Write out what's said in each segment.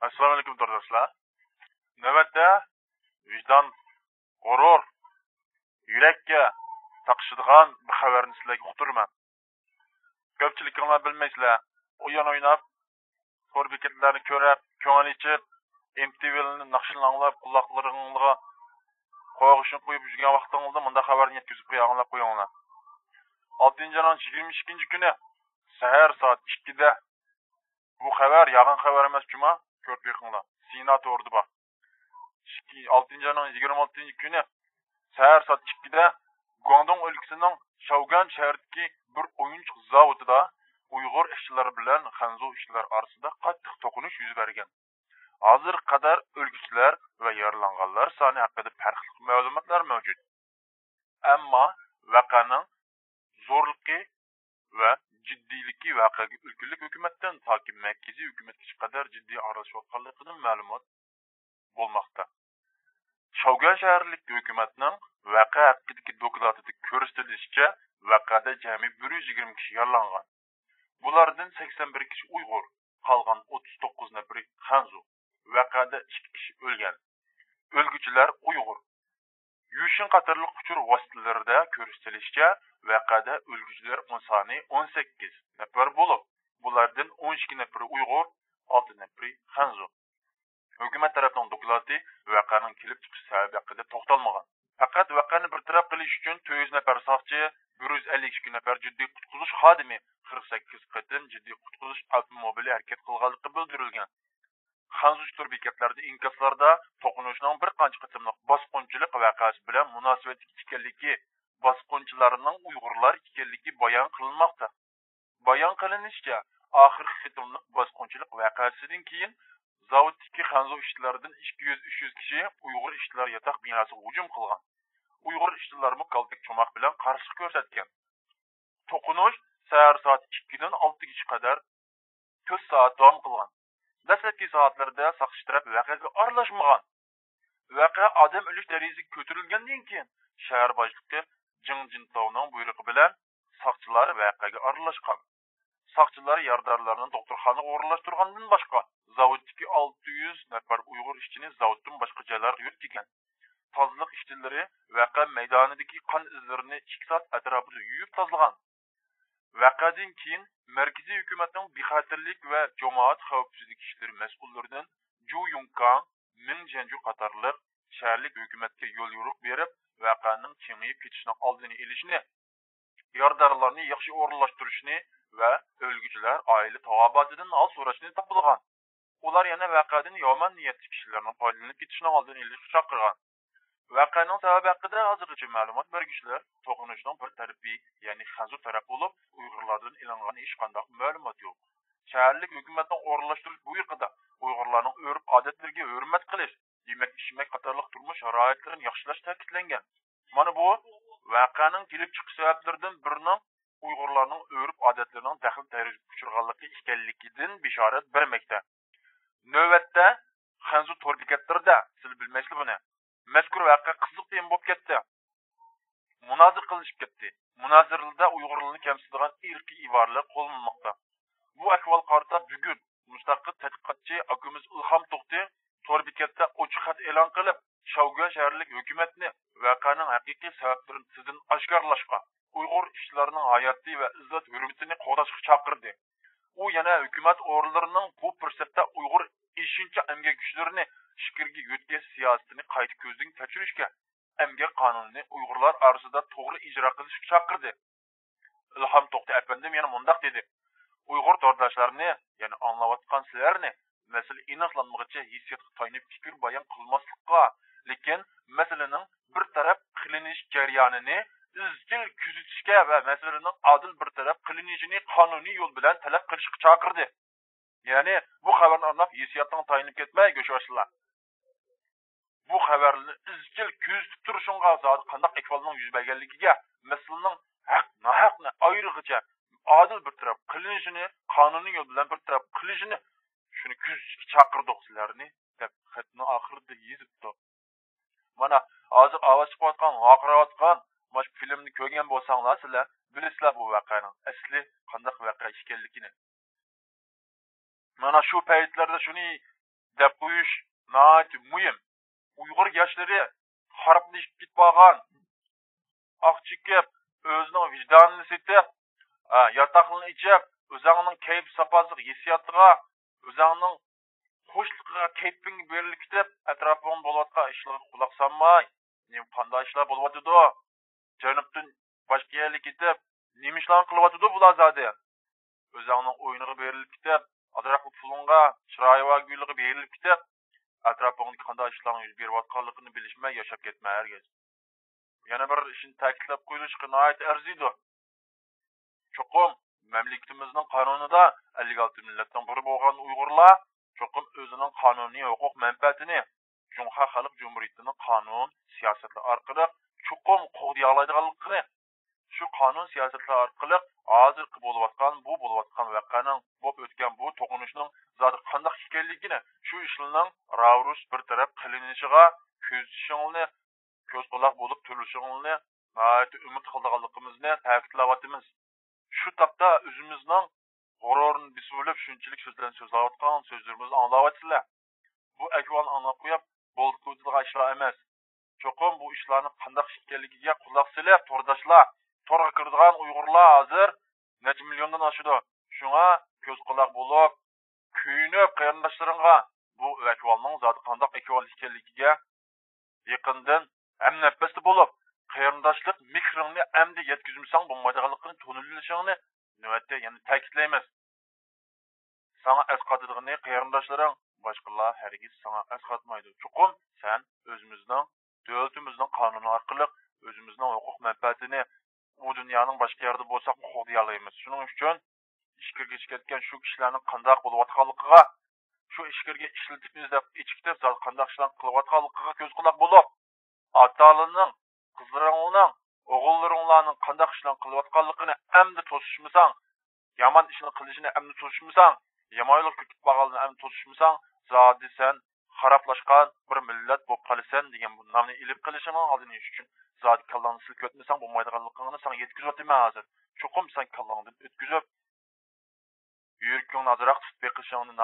Assalomu alaykum do'stlar. Navbatda vijdon, g'urur, yurakka taqishadigan bir xabarni sizlarga uqtiraman. Ko'pchilikinglar bilmaysizlar. O'yin o'ynab, to'r bekatlarni ko'rib, ko'ngil ichib, MTV'ni naqshini anglab, quloqlaringizga qo'yg'ishni qo'yib yurgan vaqtingizda bunda xabarni yetkazib qo'yinglar. 6-ayning 22 kuni sahar soat 2 da bu xabar yaqin xabar emas, juma ko'rib yiqinglar. Sina to'rda bor. 6-ayning 26 kuni sahar soat 2 da Guangdong o'lkasining Shaogan shahridagi bir o'yinchiq zavodida Uyg'ur ishchilari bilan Xanzu ishchilar orasida qattiq to'qinish yuz bergan. Hozir qadar o'lguchilar va yaralanganlar soni haqida farqli ma'lumotlar mavjud. Ammo voqeaning zo'rligi va jiddiyligi voqeaga ulkanlik hukumatdan toki markaziy hukumatga qadar jiddiy aralashayotganligidan ma'lumot bo'lmoqda. Shaogan shaharlik hukumatning voqea haqidagi dokladida ko'rsatilishicha, voqeada jami 120 kishi yaralangan. Bulardan 81 kishi Uyg'ur, qolgan 39 nafari Xanzu. Voqeada 2 kishi o'lgan. O'lguchilar Uyg'ur. Yushin qatorliq uchur vositalarida ko'rsatilishicha, voqeada o'lguchilar soni 18 nafar bo'lib, bulardan 12 nafari Uyg'ur, 6 nafari Xanzu. Hukumat tarafining dokladi voqeaning kelib chiqish sababi haqida to'xtalmagan. Faqat voqeani bartaraf qilish uchun 400 nafar soqchi, 152 nafar jiddiy qutqizish xodimi, 48 qatim jiddiy qutqizish avtomobili harakat qilganligi bildirilgan. Xanzu to'r bekatlarida inkaslarda to'qinishning bir qancha qatimliq bosqinchilik voqeasi bilan munosabatli ekanligi, bosqinchilarning Uyg'urlar ekanligi bayon qilinmoqda. Bayon qilinishicha, oxirgi qitimliq bosqinchilik voqeasidan keyin zavoddagi Xanzu ishchilaridan 200-300 kishi Uyg'ur ishchilar yotoq binosiga hujum qilgan. Uyg'ur ishchilarmi kaltak cho'moq bilan qarshi ko'rsatgan. To'qinish sahar soat 2 dan 6 gacha qadar 4 soat davom qilgan. Dastlabki soatlarda saqchi taraf voqeaga aralashmagan. Voqea odam o'lish darajasiga ko'tarilgandan keyin shahar boshlig'i Jing Jintovning buyrug'i bilan saqchilar voqeaga aralashgan. Saqchilar yordamlarini doktorxonaga o'rinlashtirgandan boshqa zavoddagi 600 nafar Uyg'ur ishchini zavoddan boshqa joylarga yo'tgan. Tozaliq ishchilari voqea maydonidagi qon izlarini 2 soat atrofida yuvib tozalagan. Voqeadan keyin markaziy hukumatning bexatarlik va jamoat xavfsizlik ishlari mas'ullaridan Ju Yongkang, Ming Jianju qatorliq shaharlik hukumatga yo'l yo'riq berib, voqeaning kengayib ketishining oldini olishni, yordamlarni yaxshi o'rinlashtirishni va o'lguchilar oila tavobidan hol so'rashni topilgan. Ular yana voqeadan yomon niyatli kishilarning foydalanib ketishining oldini olishga chaqirgan. Voqeaning sababi haqida hozirgacha ma'lumot beruvchilar to'qinishning bir tarafi, ya'ni Xanzu taraf bo'lib, Uyg'urlardan ilingan hech qanday ma'lumot yo'q. Shaharlik hukumatning o'rinlashtirish buyruqida Uyg'urlarning urf-odatlariga hurmat qilish, yemak-ichmak qatorliq turmush sharoitlarini yaxshilash ta'kidlangan. Mana bu voqeaning kelib chiqish sabablaridan birining Uyg'urlarning urf-odatlarining daxl-tarjib uchirganligi ekanligidan bishorat bermoqda. Navbatda Xanzu to'r bekatlarida siz bilmaysizlar buni. Mazkur voqea qiziq tema bo'lib ketdi. Munozir qilinib ketdi. Munozirlarda Uyg'urlarni kamsitadigan irqiy iboralar qo'llanmoqda. Bu ahvol qarta bugun mustaqil tadqiqotchi akamiz Ilhom To'xti to'r bekatda ochiq xat e'lon qilib, Shaogan shaharlik hukumatni voqeaning haqiqiy sabablarini tizin oshkorlashga, Uyg'ur ishchilarining hayoti va izzat hurmatini qo'llashga chaqirdi. U yana hukumat organlarining bu fursatda Uyg'ur ishincha emgak kuchlarini ishkirga yo'tkazish siyosatini qayta ko'zdan kechirishga, emgak qonunini Uyg'urlar orasida to'g'ri ijro qilishga chaqirdi. Ilhom To'xti afandim yana mundaq dedi: Uyg'ur tordoshlarini, ya'ni anglayotgan sizlarni, masala aniqlanmaguncha hissiyotga tayanib fikr bayon qilmaslikqa, lekin masalaning bir taraf qilinish jarayonini izchil kuzatishga va masalaning adil bir taraf qilinishini qonuniy yo'l bilan talab qilishga chaqirdi. Ya'ni bu xabarni anlab hissiyotdan tayanib ketmay go'shashlar. Bu xabarni izchil kuzatib turishingga zot qanday ahvolning yuz berganligiga, masalaning haq-nahaqni ayrig'icha adil bir taraf qilinishini, qonuniy yo'l bilan bir taraf qilishini shuni kuzatishga chaqirdik sizlarni deb xatni oxirida yozibdi. Mana hozir ovoz chiqayotgan, g'aqirayotgan mana filmni ko'rgan bo'lsanglar, sizlar bilasizlar bu voqeaning asli qanday voqea ekanligini. Mana shu paytlarda shuni deb qo'yish nihoyatda muhim. Uyg'ur yoshlari xaraplashib ketib oq chekib, o'zining vijdonini setib, yotoqni ichib, o'zining kayf safosiga, hissiyatiga, o'zining xushligiga, kayfing berilib ketib, atrofida bo'layotgan ishlarga quloq solmay, qanday ishlar bo'lyotidi? Janubdan boshqa yerga ketib, nima ishlarni qilyotidi bular zodi? O'zining o'yiniga berilib ketib, azroq pulunga, chiroyli guyliga berilib ketib, atrofida qanday ishlarni yuz berayotganligini bilishmay yashab ketma herkes. Yana bir ishni ta'kidlab qo'yilishi nihoyat arziydi. Cho'qim mamlakatimizning qonunida 56 millatdan biri bo'lgan Uyg'urlar cho'qim o'zining qonuniy huquq manfaatini Cumhuriyet Xalq Cumhuriyetining qonun siyosatlari orqali cho'qim qo'g'day oladiganligini, shu qonun siyosatlari orqali hozir bo'layotgan voqeaning, o'tgan bu to'qinishning zodi qanday ekanligini, shu ishlarning ravus bir taraf qilinishiga ko'z quloq bo'lib turishingni umid qilganligimizni ta'kidlayapmiz. Shu taqda o'zimizning g'ururini bisulib shunchalik so'zlarni so'zlayotgan so'zlarimizni anglayapsizlar. Bu ahvolni anglab qo'yib, bo'lib qo'ydigan ishlar emas. Cho'qim bu ishlarni qanday ekanligiga quloq solib, to'rdoshlar, to'rga kiradigan Uyg'urlar hozir necha milliondan oshadi. Shunga ko'z quloq bo'lib, kuyinib qarindoshlaringga bu ahvolning zoti qanday ahvol ekanligiga yaqindan ham nafasda bo'lib, qarindoshlik mikrini endi yetkazmasang bo'lmaydiganligini tonilishingni navbatda yana ta'kidlaymiz. Sana asqatadigan qarindoshlaring boshqalar hargiz sana asqatmaydi. Chuqum sen o'zimizning, davlatimizning qonuni orqali o'zimizning huquq manfaatini bu dunyoning boshqa yerida bo'lsak qo'g'day olamiz. Shuning uchun ishkirga ketgan shu kishilarning qanday bo'layotganligiga, shu ishkirga ishlatibmiz deb ichikdib, qanday ishlar qilayotganligiga ko'z quloq bo'lib, ota-onaning, qizlaringning, o'g'illaringlarning qanday ishlar qilayotganligini endi to'sishmasang, yomon ishni qilishini endi to'sishmasang, yamoylik kutib bag'alni endi to'sishmasang, zodi sen xaraplashgan bir millat bo'lib qolasan degan bu nomni ilib qilishingning oldini uchun zodi kallangni silkib o'tmasang bo'lmaydiganligini sana yetkazib o'taman hozir. Chuqum sen kallangdan o'tkazib, yuragingni azroq tutib beqishingni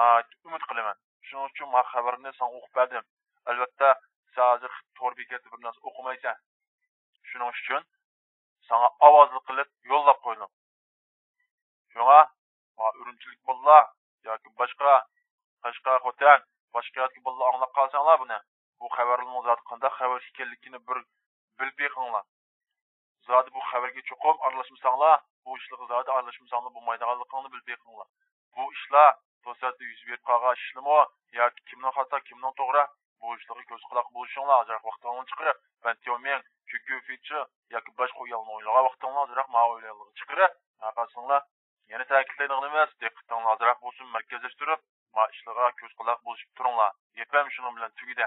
umid qilaman. Shuning uchun men xabarni sana o'qib berdim. Albatta, sen hozir to'r bekatida bir narsa o'qimaysan. Shuning uchun sana ovozli qilib yo'llab qo'ydim. Shunga urumchilik bolalar yoki boshqa xotin, boshqa yoki bolalar anglab qolsanglar buni, bu xabarning zoti qanday xabar ekanligini bir bilib beqinglar. Zodi bu xabarga cho'qim aralashmasanglar, bu ishlarga zodi aralashmasanglar bo'lmaydiganligini bilib beqinglar. Bu ishlar to'satdan yuz berib qolgan ishlarmi yoki kimning xato, kimning to'g'ri, bu ishlarga ko'z quloq bo'lishinglar, azroq vaqtingizni chiqarib, Bantiomeng, Chukyufichi yoki boshqa o'yinlarni o'ylagan vaqtingizni azroq ma o'ylaylarga chiqarib, naqasinglar yana ta'kidlaydiganimiz, diqqatingizni azroq bo'lsin markazlashtirib, ma ishlarga ko'z quloq bo'lishib turinglar. Yepam shuning bilan tugidi.